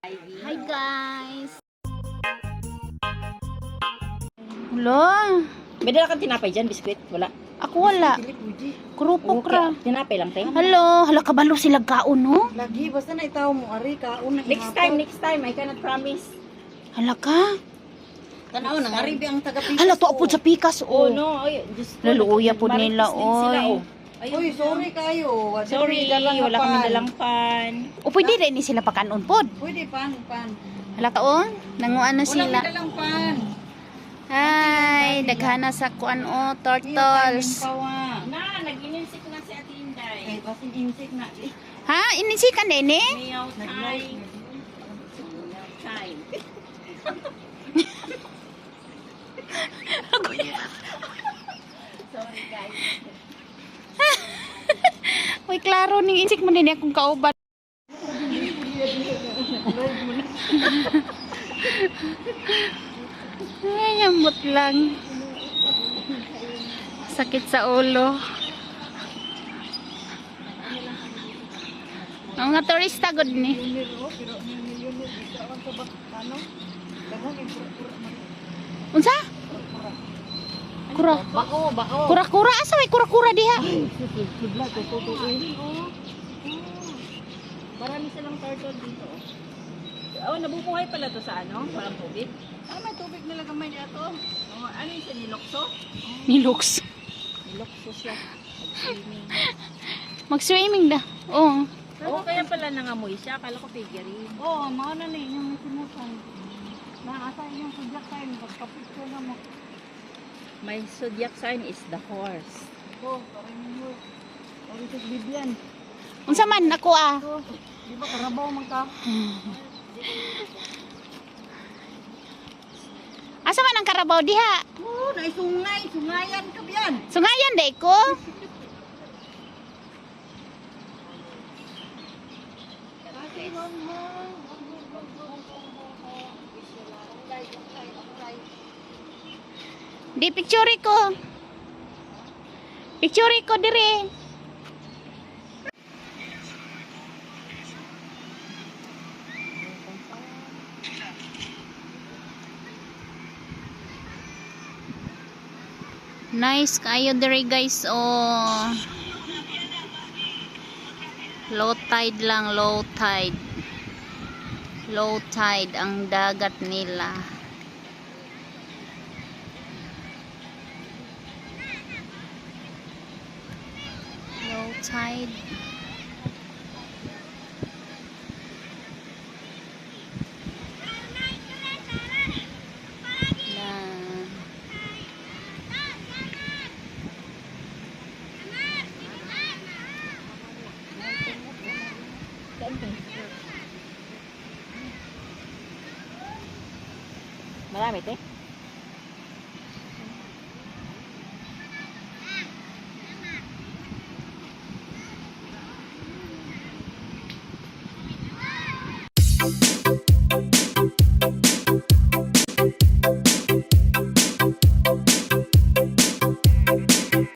Hi guys! Wala. May dala kang tinapay dyan, biskwit? Wala. Ako wala. Kurupok ra. Tinapay lang tayo. Hello, hala kabalo sila kaon no? Lagi, basta na itaw mo, ari, kaon na Next time, I cannot promise. Hala ka. Tanaw nang ari ang taga-pikas. Hala to po sa pikas Oh oh. no, ay, just Laluya po nila oy. Uy, sorry kayo. Sorry, wala kami dalang pan. O pwede rin ni sila pakanon pod. Pwede, pan. Hala kaon, nanguan na Wala sila. may dalang pan. Hi, daghana sa kuan o turtles. Na, nag-ininsik na si Ate Inday. Ay, basin insik na. Ha, inisikan din eh? Meow time. Time. Sorry guys. Uy, klaro ning insik mo din akong kauban. Ay, yamot lang. Sakit sa ulo. Ang mga turista good ni. Unsa? Kura. Bao. Kura-kura asa may kura-kura diha? Marami silang turtle dito. Oh, nabubuhay pala to sa ano? Walang tubig? Ah, may tubig nila gamay dito. Oh, ano yung sinilokso? Nilux. Nilokso siya. Nag-swimming. Mag-swimming da. Oo. Oh, kaya pala nangamoy siya. Akala ko figurine. Oo, mauna na yung sinusan. Naasa yung sudyak tayo, magkapicture na mo. My zodiac sign is the horse. Oo, parang yun. Parang ito Biblian. Unsa man ako ah. So, di ba karabaw man ka? Asa man ang karabaw diha? Oo, naisungay. Sungayan ka biyan. Sungayan day ko. Di picture ko. Picture ko dire. Nice kayo dire guys oh. Low tide lang, low tide. Low tide ang dagat nila. Low tide. Yan. Marami, te?